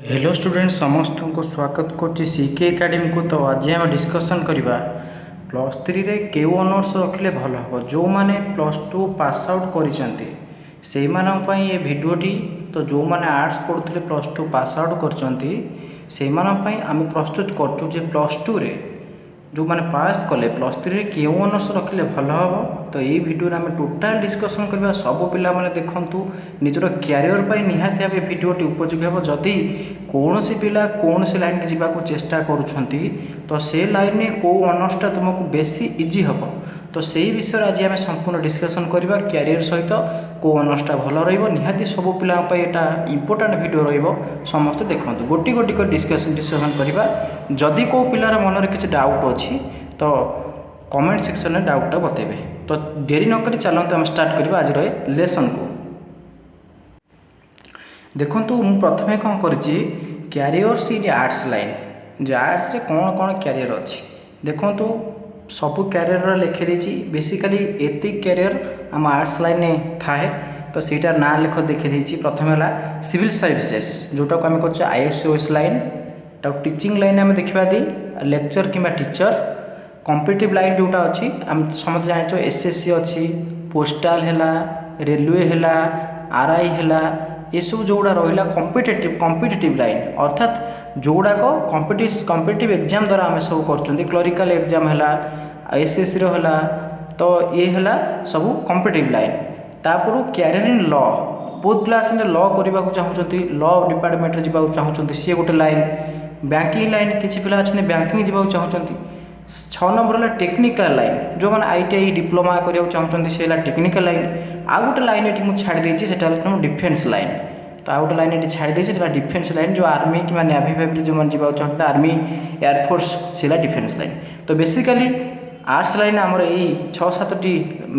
Hello student समस्त को स्वागत करछि सीके एकेडमी को। तो आज आम डिस्कसन करवा प्लस थ्री रे केउ ऑनर्स रखिले भल हम जो मैंने प्लस टू पास आउट करिसेंती से मानन पई ये वीडियोटी। तो जो मैंने आर्ट्स पढ़ुले प्लस टू पास आउट करचंती से मानन पई आम प्रस्तुत करछु जे प्लस टू रे जो मैंने पास कले प्लस थ्री रे केउ ऑनर्स रखिले भल हम। तो ये वीडियो आम टोटाल डिस्कसन करवा सब पिला माने देखंतु निजर क्यारियर पाई निहाती भाव वीडियोटी उपयोगी हम। जदि कौन सी पिला कौन सी लाइन के जावाक चेष्टा करुछंती तो से लाइन में कौ ऑनर्सटा तुमको बेसी इजी हम। तो से विषय आज आम संपूर्ण डिस्कसन करवा क्यारियर सहित कौ ऑनर्सटा भल रहाती सब पिला यहाँ इंपोर्टाट वीडियो रमस्त देखो गोटी गोटी कर डिस्कसन करवा। जदि कौ पिलार मन में किसी डाउट अच्छी तो कमेंट सेक्शन में डाउटा बतेबे। तो देरी नक चलते आम स्टार्ट करवा आज लेसन को। देखु मुझे प्रथम कौन करी क्यारियर्स इन आर्ट्स लाइन जो आर्ट्स रे कौन कौन क्यारियर अच्छी देखु सबू क्यारियर लिखी देती। बेसिकाली एति क्यारियर आम आर्ट्स लाइन थाए तो सीटा ना लेख देखी। प्रथम है सिविल सर्विसेस जोटा को आम कर आईएएस लाइन टीचिंग लाइन आम देखा दी लेक्चर कि टीचर कॉम्पिटिटिव लाइन जोटा अच्छी आम समझ जान एसएससी अच्छी पोस्टाल है रेलवे है आरआई है ये सब जोड़ा रहा कॉम्पिटिटिव लाइन अर्थात जोड़ाक कॉम्पिटिटिव एग्जाम द्वारा आम सब कर क्लरिकल एग्जाम है एसएससी है तो ये है सब कॉम्पिटिटिव लाइन। तापर क्यारियर इन लॉ बहुत पिला अच्छे लॉ करने को चाहते लॉ डिपार्टमेंट में जावाक चाहते सी गोटे लाइन। बैंकिंग लाइन किसी पिला अच्छे बैंकिंग जावाक चाहते। 6 नंबर है टेक्निकल लाइन जो मैंने आईटीआई डिप्लोमा करने चाहते से टेक्निकल लाइन। आउ गोटे लाइन ये मुझे छाड़ी देती से डिफेन्स लाइन। तो आउ गोटे लाइन ये छाड़ी देती डिफेन्स लाइन जो आर्मी कि नेवी फेवी जो मैंने जावाक चाहते आर्मी एयरफोर्स से डिफेन्स लाइन। तो बेसिकाली आर्ट्स लाइन आमर यही 6-7टी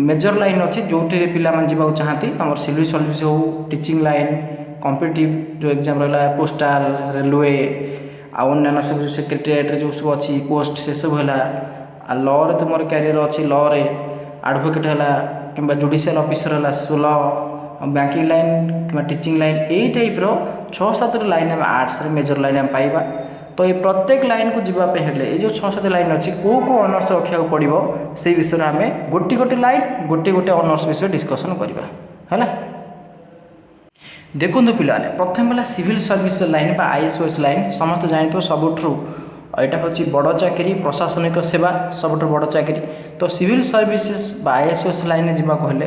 मेजर लाइन अच्छी जो पे जावाक चाहती आम सिविल सर्विस हो टीचिंग लाइन कॉम्पिटिटिव जो एग्जाम रहा पोस्टाल रेलवे अन्य सब सेक्रेटेरिएट जो सब अच्छी पोस्ट से सब है। लॉ रे तुम क्यारियर अच्छी लॉ रे एडवोकेट है कि जुडिशियल ऑफिसर है लॉ बैंकिंग लाइन कि टीचिंग लाइन यही टाइप्र 6-7 लाइन आम आर्ट्स मेजर लाइन आम पाइबा। तो ये प्रत्येक लाइन को जीवाई हेले ये जो 6-7 लाइन अच्छी कौ कौ ऑनर्स रखा पड़ो से विषय आम गोटे गोटे लाइन गोटे गोटे ऑनर्स विषय डिस्कसन करवा है। देखो पिला प्रथम है सिविल सर्विस लाइन बा आईएएस लाइन समस्त जानते सबुठू यहाँ हूँ बड़ चाकरी प्रशासनिक सेवा सबुठ बड़ चाकरी। तो सिविल सर्विसेस बा आईएएस लाइन जावाक हेले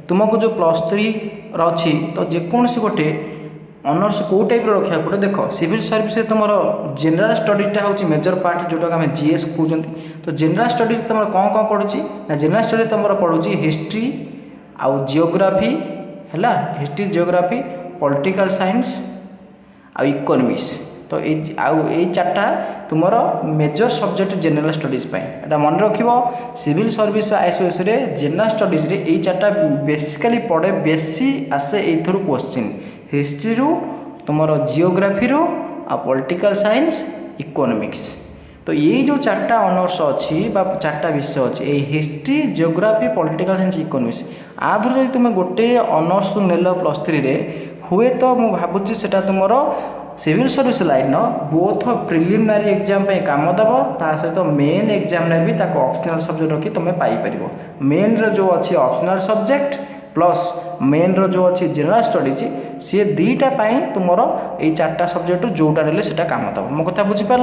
तुमको जो प्लस थ्री अच्छी तो जेकोसी गोटे ऑनर्स कौ टाइप रखा पड़े। देख सिविल सर्विस तुम जनरल स्टडीटा हूँ मेजर पार्ट जोटा आम जीएस कहते। तो जनरल स्टडीज तुम कौन कौन पढ़ुची ना जनरल स्टडी तुम पढ़ुची हिस्ट्री आउ जियोग्राफी है हिस्ट्री जियोग्राफी पॉलिटिकल साइंस आ इकोनॉमिक्स। तो ये चार्टा तुम मेजर सब्जेक्ट जनरल स्टडीज यहाँ मन रख सिविल सर्विस आईएएस रे जनरल स्टडीज रे ये चार्टा बेसिकली पढ़े बेसी आसे ये क्वेश्चन हिस्ट्री रू तुम जियोग्राफी रू आ पॉलिटिकल साइंस इकोनॉमिक्स। तो ये जो 4टा ऑनर्स अच्छी 4टा विषय अच्छी ये history geography political science economics आधुरी तुम गोटे ऑनर्स नेल प्लस थ्री रे हुए तो मुझे भावुँ से तुम civil service line both preliminary exam काम दब ता सहित मेन एग्जाम भी ऑप्शनल सब्जेक्ट रखी तुम पाइपर। मेन जो अच्छी ऑप्शनल सब्जेक्ट प्लस मेन जो अच्छी जनरल स्टडीज सी दुईटा तुम ये 4टा सब्जेक्ट जोटा रे से काम दब। मो कथा बुझीपार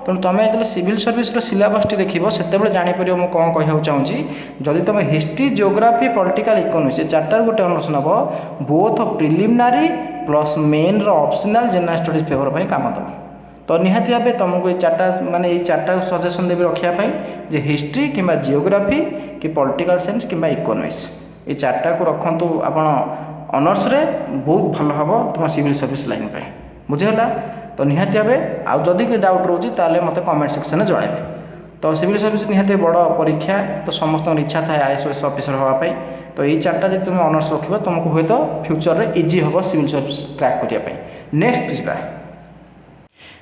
तेणु तुम जो सिविल सर्विस सिलेबस टी देख से जापर मुझे कौन कह चाहिए जदि तुम हिस्ट्री जियोग्राफी पॉलिटिकल इकोनॉमिक्स 4टार गोटे ऑनर्स नब both preliminary plus main optional general studies paper पर काम दब। तो निहाती भाव तुमको ये 4टा माने ये 4टा सजेसन देवी रखापी जे हिस्ट्री कि जियोग्राफी कि पॉलिटिकल साइंस कि इकोनॉमिक्स ये 4टा को रखु आप ऑनर्स रे बहुत भल हम तुम सिविल सर्विस लाइन पे बुझेगा। तो निहाती भाव आउ जदि डाउट रोचे ताले मत कमेंट सेक्शन में जनइबे। तो सिविल सर्विस निहाती बड़ परीक्षा तो समस्त इच्छा थाए आईएएस ऑफिसर होगापी। तो ये 4टा जब तुम ऑनर्स रख तुमको हुए तो फ्यूचर रे इजी हम सिविल सर्विस क्रैक करने। नेक्स्ट जी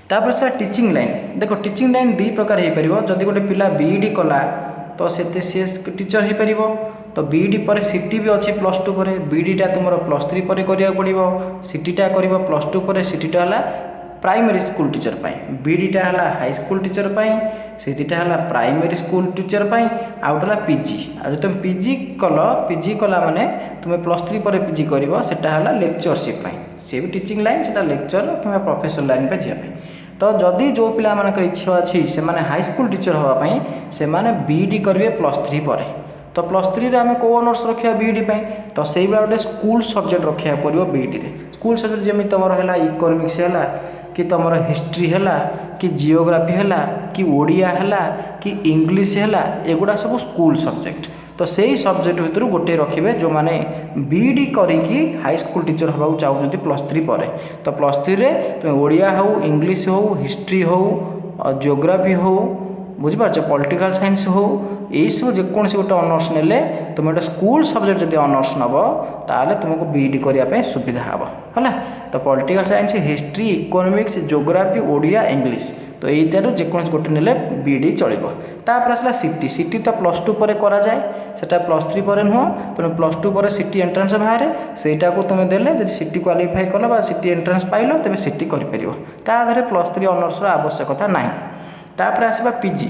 तापर से टीचिंग लाइन। देख टीचिंग लाइन 2 प्रकार हो पार जदि गोटे पिला बीईडी कला तो से टीचर हो पार। तो बीईडी पर सीटी भी अच्छी प्लस टू पर बीईडीटा तुम प्लस थ्री पर करा पड़ो सीटीटा कर प्लस टू पर सीटीटा है प्राइमरी स्कूल टीचर पाई, बीडीटा है हाई स्कूल टीचर पाई, से दुटा है प्राइमरी स्कूल टीचर पाई, आउटा पीजी। आज तुम पीजी कला माने तुम्हें +3 पर पीजी कर है लेक्चरशिप, सी भी टीचिंग लाइन से लेक्चर कि प्रोफेसर लाइन पे जाए। तो जदि जो पिला मानकर इच्छा अच्छी से हाई स्कूल टीचर हाँपाई से बीईडी करेंगे +3 पर। तो +3 आम कौ ऑनर्स रखा बीईडी तो से गोटे स्कूल सब्जेक्ट रखा पड़ो बीईडी रे। स्कूल सब्जेक्ट जमी तुम है इकोनोमिक्स है कि तुम हिस्ट्री है कि जियोग्राफी है कि ओडिया है कि इंग्लिश है, एगुड़ा सब स्कूल सब्जेक्ट। तो से ही सब्जेक्ट भितर गोटे रखिए जो मैंने बीईडी करी हाई स्कूल टीचर हाँक चाहते +3 पर। तो +3 रे तुम ओडिया हो, इंग्लिश हो, हिस्ट्री हो, जियोग्राफी हो, बुझीपार पॉलिटिकल साइंस हो, यही सब जेकोसी गोटे ऑनर्स नेले तुम गोटे स्कूल सब्जेक्ट जब ऑनर्स नब ताले तुमको बीईडी करने सुविधा हम है। तो political science, history, economics, geography, Odia, English, तो यही जेकोसी गोटे नेले बीईडी चलो। तापर आसला सीटी। सीटी तो +2 पर कराए, सेटा +3 पर नुह, तुम +2 पर सीटी एंट्रांस बाहर सेटा को तुम देले जब सीटी क्वालिफाई कल सीटी एंट्रांस पाइल तेज सीटी कर +3 ऑनर्स आवश्यकता ना। तापर आसवा पीजी।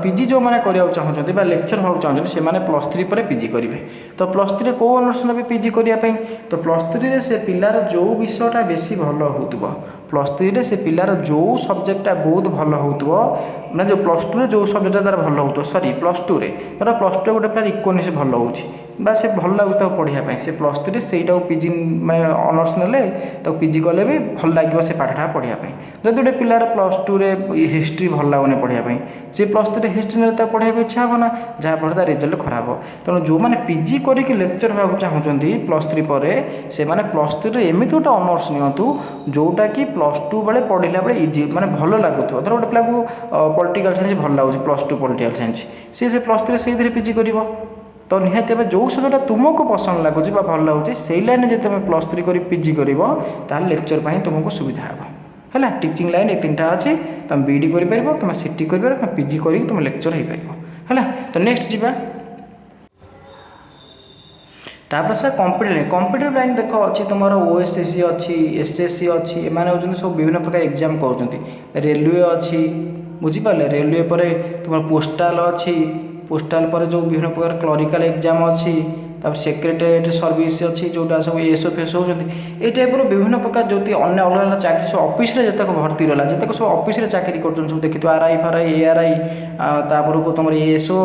पीजी जो मैंने करने चाहते लेक्चर हाँ चाहते से +3 पर पीजी करेंगे। तो +3 कौ ऑनर्स ने पीजी करने तो +3 से पिलार जो विषयटा बेसी भल हो, +3 से पिलार जो सब्जेक्टा बहुत भल हो ना, जो +2 जो सब्जेक्टा तार भल हो, सॉरी +2 +2 गोटे पिलार इकोनोमिक्स भल हो से भल लगता पढ़ाई से +3 से पीजी मैं ऑनर्स ने तो पीजी कले भी भल लगे से पाठटा पढ़ाई। जब गोटे पिलार +2 हिस्ट्री भल लगुनि पढ़ाई से +3 हिस्ट्री ने पढ़ाई इच्छा हे ना, जहाँफल तार रिजल्ट खराब। तेणु जो मैंने पीजी करके लेक्चर हाँ चाहते +3 पर से +3 एमती गोटे ऑनर्स नियंतु जोटा कि +2 बेले पढ़ला बेले इजी माने भल लगुव। धर गोटे पिला को पॉलिटिकल साइंस भल लगुच +2 पॉलिटिकल साइंस से +3 से पीजी कर। तो निहाती भाव जो सब्जेक्टा तुमको पसंद लगुच भल लगुच से लाइन जब तुम +3 कर पीजी कर लेक्चर पर तुमको सुविधा है। टीचिंग लाइन ये 3टा अच्छी, तुम बीईडी कर तुम सीटी कर पीजी कर तुम लेक्चर हो पार है। तो नेक्स्ट जी तापर से कॉम्पिटिटिव लाइन देख अच्छी तुम ओएसएससी अच्छी, एसएससी अच्छी, एम सब विभिन्न प्रकार एग्जाम कर। रेलवे अच्छी बुझीपारे, रेलवे पर तुम पोस्टाल अच्छी, पोस्टाल पर जो विभिन्न प्रकार क्लरिकल एग्जाम अच्छी, तापर सेक्रेटेरिएट सर्विस अच्छी जोटा सब एसओ फेस होती ये टाइप विभिन्न प्रकार जो अन्य अलग अलग चाकरी सब ऑफिस रे जतक भर्ती रहा जतक सब ऑफिस रे चाकरी कर सब देखी आरआई फारआई एआरआई तापर को तुम एसओ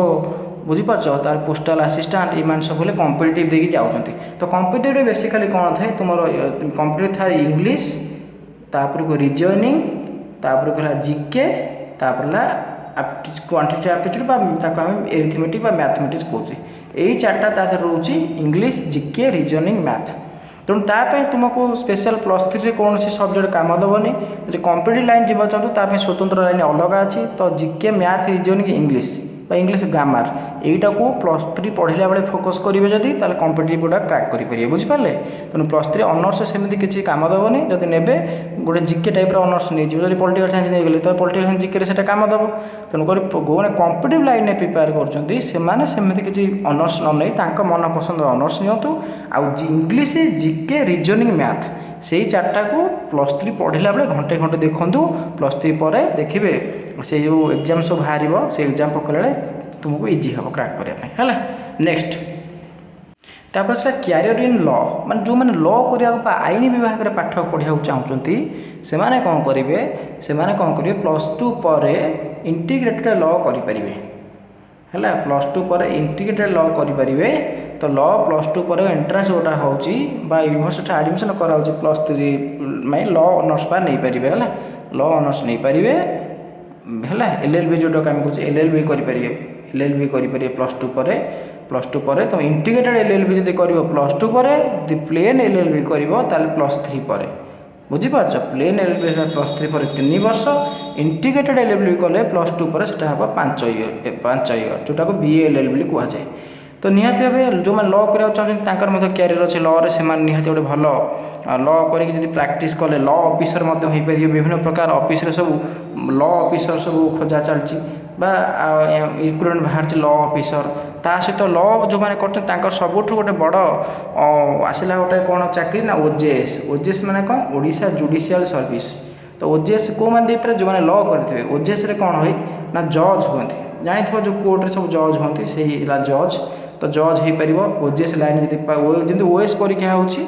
बुझीपार तार पोस्टाल असिस्टेंट ये सब बोले कॉम्पिटिटिव देखिए जाऊँच। तो कॉम्पिटिटिव बेसिकली कौन थाए तुम कॉम्पिटिटिव था इंग्लिश, तापर को रीजनिंग, तापर कहला जीके, तापर क्वांटिटी एप्टीट्यूड आम एरिथमेटिक मैथमेटिक्स कौचे यही 4टा रोचे इंग्लिश, जीके, रीजनिंग, मैथ। तेणु तापाई तुमको स्पेशल +3 कौन सब्जेक्ट काम दबनी। जब कॉम्पिटिटिव लाइन जीवा चाहते स्वतंत्र लाइन अलग अच्छी। तो GK, math, reasoning, English English grammar यहीटा को +3 पढ़ला बेले फोकस करेंगे जदि कॉम्पिटिटिव गुड़ा क्रैक करेंगे बुझिपारे। तेणु +3 ऑनर्स सेमती किसी काम दबनी जब ने गोटे जीके टाइप ऑनर्स नहीं जब पॉलिटिकल साइंस नहीं गले तो पॉलिटिकल साइंस जीके से काम दब। तेणुक जो कॉम्पिटिटिव लाइन में प्रिपेयर करमती किसी ऑनर्स न नहीं मन पसंद ऑनर्स नियंतु। इंग्लिश, जीके, रीजनिंग, मैथ से 4टा को +3 पढ़ला बेले घंटे घंटे देखूँ। +3 पर देखिए से जो एग्जाम सब बाहर से एग्जाम पकड़े तुमको इजी हम क्रैक करने है। नेक्स्ट तापर से क्यारियर इन लॉ माने जो मैंने लॉ करने आईन विभाग में पाठ पढ़ा चाहते से कौन करेंगे से कौन करेंगे +2 पर इंटीग्रेटेड लॉ करेंगे है। +2 पर इंटीग्रेटेड लॉ करेंगे। तो लॉ +2 पर एंट्रांस जोटा हो यूनिवर्सिटी एडमिशन कराऊँ +3 मैं लॉ ऑनर्स पर नहीं पारे है। लॉ ऑनर्स नहीं पारे है। एलएलबी जोटा कम कहे एलएलबी करेंगे, एलएलबी करेंगे +2 पर तुम इंटीग्रेटेड एलएलबी जब कर +2 पर प्लेन एलएलबी कर +3 पर बुझीपार। प्लेन एलएलबी +3 पर 3 वर्ष, इंटीग्रेटेड एलएलबी कले +2 पर से 5 इयर जोटा को बीए एलएलबी कहुए। तो निहाती भाव जो मैंने लॉ करा चाहते क्यारियर अच्छे लॉ रे निहाती गोटे भल लॉ करके प्रैक्टिस कले लॉ ऑफिसर हो पारे। विभिन्न प्रकार ऑफिस सब लॉ ऑफिसर सब खोजा चलती रिक्रुटमेंट बाहर लॉ ऑफिसर ता सहित लॉ जो मैंने कर सबुठ गोटे बड़ आसला गोटे कौन चाकरी ना ओजेएस। ओजेएस माने कौन ओडिशा जुडिशियल सर्विस तो ओजेएस को मैंने देपारे जो मैंने लॉ करते ओजेएस रे कौन हुए ना जज हुए जानी जो कोर्ट रे सब जज होती से जज तो जज हो पार ओजेएस लाइन जमी ओएस परीक्षा होती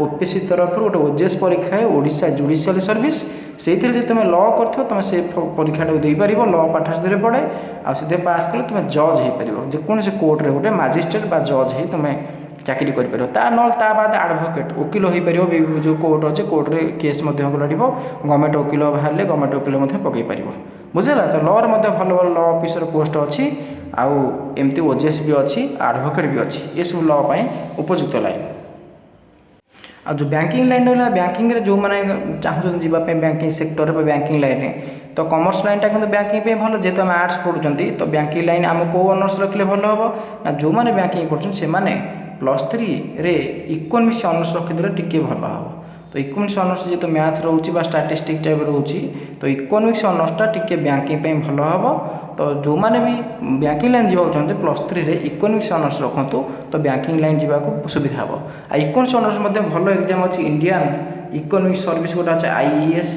ओपीसी तरफ गोटे ओजेएस परीक्षा है ओडिशा जुडिशियल सर्विस से तुम लॉ कर तुम से परीक्षा दे पार लॉ पाठ से पड़े आते पास कले तुम जज हो पार जेकोसी कोर्टे गोटे मजिस्ट्रेट जज हो तुम चाकरी कर ना बाद आडभोकेट वकिल हो पार जो कोर्ट अच्छे कोर्टे केस लड़ गवर्नमेंट वकिल बाहर गवर्नमेंट वकिल पकई पार बुझेगा तो लॉ भल भल लॉ ऑफिसर पोस्ट अच्छी आमती ओजेएस भी अच्छी आडभोकेट भी अच्छी ये सब लॉ उपयुक्त लाइन आ जो बैंकिंग लाइन रहा बैंकिंग रे जो मैंने चाहते जावाई बैंकिंग सेक्टर बैंकिंग लाइन तो कॉमर्स लाइन टा कि बैंकिंग भल जेहतु आम आर्ट्स पढ़ुं तो बैंकिंग लाइन आम कौ ऑनर्स रखिले भल हम ना जो मैंने बैंकिंग कर +3 रे इकोनॉमिक्स ऑनर्स रखिदे टिके भल हम तो इकोनॉमिक्स ऑनर्स जो मैथ रोचे स्टैटिस्टिक्स टाइप रोचे तो इकोनॉमिक्स ऑनर्सटा टिके बैंकिंग भल हम तो जो मैंने भी बैंकिंग लाइन जावाक चाहते +3 रे इकोनॉमिक्स ऑनर्स रखु तो बैंकिंग लाइन जावाक सुविधा हम इकोनॉमिक्स ऑनर्स भल एग्जाम अच्छी इंडियन इकोनॉमिक सर्विस गोटे अच्छे आईईएस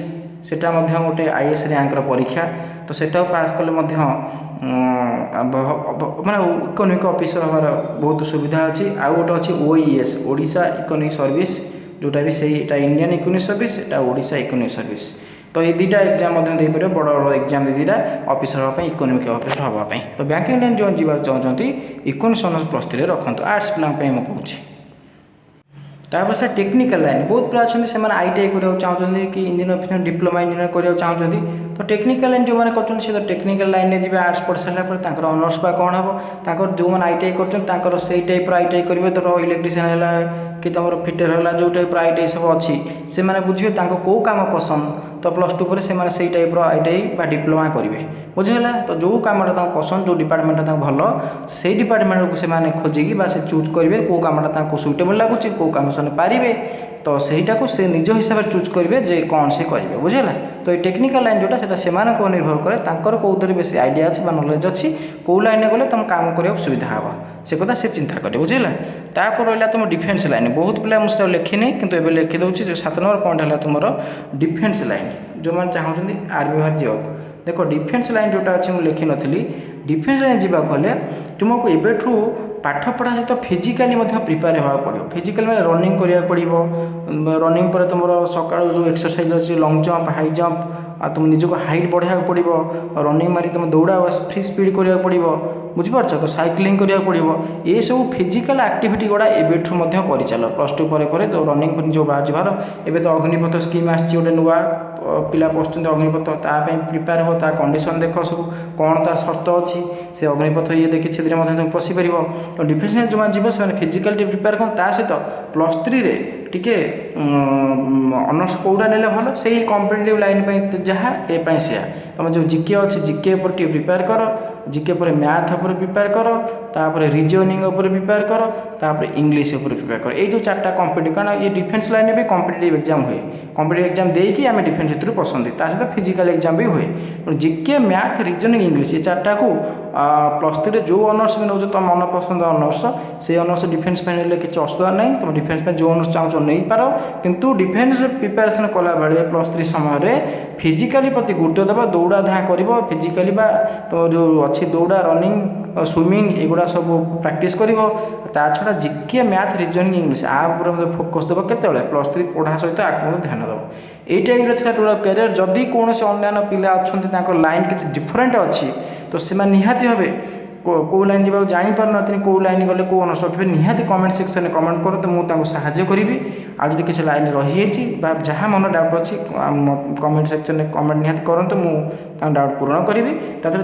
सेटा गोटे आईएएस रैंक परीक्षा तो सेटा पास कले माने इकोनॉमिक ऑफिसर हमार बहुत सुविधा अच्छी आउ गोटे अच्छी ओईएस ओडिशा इकोनॉमिक सर्विस जोटा भी सही इंडियन इकोनॉमिक सर्विस एटा ओडिशा इकोनॉमिक सर्विस तो ये दुटा एग्जाम दे पारे बड़ बड़ एग्जाम दीटा ऑफिसर हाँपाई इकोनॉमिक ऑफिसर हाँपाई तो बैंकिंग लाइन जो जावाक चाहते इकोनॉमिक्स ऑनर्स +3 रखु आर्ट्स पिलांपाई मुझे कहूँ तापर से टेक्निकल लाइन बहुत पिला अच्छे से आईटीआई करा चाहते कि इंजीनियर ऑफिसर डिप्लोमा इंजीनियर करा चाहते तो टेक्निकल लाइन जो मैंने कर टेक्निकल लाइन में जी आर्ट्स पढ़ सारापर ऑनर्स बा कौन हम जो मैंने आईटीआई कर से टाइप आईटीआई करेंगे तो इलेक्ट्रीशियन है कि तुम फिटर है जो टाइप आईटीआई सब अच्छी से बुझे कौ कम पसंद तो +2 पर से टाइप आईटीआई डिप्लोमा करेंगे बुझेगा तो जो कमटा पसंद जो डिपार्टमेंट भल से डिपार्टमेंट को से खोजिकी से चूज करेंगे कौ कमटा सुइटेबल लगुच कौ कम से पारे तो सहीटा को से निज हिसाब से चूज करेंगे जे कौन से करेंगे बुझेगा तो ये टेक्निकल लाइन जोटा से निर्भर कै कौन बेस आइडिया अच्छी नॉलेज अच्छी कौ लाइन गले तुम काम करने सुविधा हे से कथा से चिंता करें बुझेगा तापर रहा तुम डिफेन्स लाइन बहुत पिला मुझे लिखिनी कि लिखिदे जो 7 नंबर पॉइंट है तुम डिफेन्स लाइन जो मैंने चाहते आर्मी बाहर जावाक देख डिफेन्स लाइन जोटा अच्छी मुझे लिखी नी डिफेन्स लाइन जावाक हेल्ले तुमको एबेठू पाठ पढ़ा सहित फिजिकाली प्रिपेयर होगा पड़ो फिजिकाली मैंने रनिंग करा पड़ो रनिंग पर तुम सका जो एक्सरसाइज अच्छी लंग जंप हाई जंप तुम निजक हाइट बढ़ाया पड़ो रनिंग मारी तुम दौड़ा फ्री स्पीड करा पड़ो बुझीपार तो साइक्लिंग करा पड़ो ये सब फिजिकाल एक्टिविटी गुड़ा एबेठू कर चल +2 पर जो रनिंग जो बाहर एवं तो अग्निपथ स्कीम आसी गोटे नुआ पिला पशुंट अग्निपथ तापाई प्रिपेयर हो कंडीशन देख सब कौन तार शर्त अच्छी से अग्निपथ ये देखी से तुम पशिपर तो डिफेन्स जो मैंने जीव से फिजिकाली प्रिपेयर कर सहित +3 रे टिके ऑनर्स कौटा ने भल से कॉम्पिटिटिव लाइन जहाँ ए से तुम जो जीके अच्छे जीके पर प्रिपेयर कर जीके पर मैथ पर प्रिपेयर कर तापर रिजनिंग पर प्रिपेयर कर तापर इंग्लिश पर प्रिपेयर कर ये जो 4टा कॉम्पिटिटिव कारण ये डिफेन्स लाइन में भी कॉम्पिटिटिव एग्जाम हुए कॉम्पिटिटिव एग्जाम देकी आम डिफेन्स भर पसंद सहित फिजिकल एग्जाम भी हुए जीके मैथ रिजनिंग इंग्लिश ये 4टा को +3 जो ऑनर्स भी नौ तुम मन पसंद ऑनर्स से ऑनर्स डिफेन्स किसी असुविधा ना तुम डिफेन्स जो ऑनर्स चाहो नहीं पार किंतु डिफेन्स प्रिपेरेसन कला बेले +3 समय फिजिकाली प्रति गुरुत्व देव दौड़ा धाँ कर फिजिकाली तो जो अच्छी दौड़ा रनिंग स्विमिंग एगुड़ा सब प्रैक्टिस कर छड़ा जीके मैथ रिजनिंग इंग्लिश आपर फोकस देव केत +3 पढ़ा सहित आपको ध्यान देव ये टाइप कैरियर जदि कौन से अन्य पिला अच्छा लाइन किसी डिफरेंट अच्छी तो से निहाती भावे कौ लाइन जावाक जापर न कौ लाइन गले कौ ऑनर्स रखिए निहाती कमेंट सेक्शन में कमेंट करते मुझे साहाय्य करी आज किसी लाइन रही जहाँ मन डाउट अच्छी कमेंट सेक्शन में कमेंट निहाती करूँ मुझे डाउट पूर्ण करी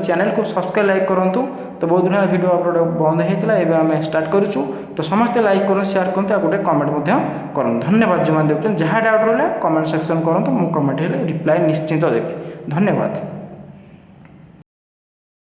चैनल को सब्सक्राइब लाइक करूँ तो बहुत दिन वीडियो अपलोड बंद होता है आम स्टार्ट करूँ तो समस्ते लाइक करूँ शेयर करते आ गोटे कमेंट करूँ धन्यवाद जो मैंने देखते जहाँ डाउट रहा कमेंट सेक्शन करूँ मुझे कमेंट रिप्लाई निश्चिंत देवी धन्यवाद।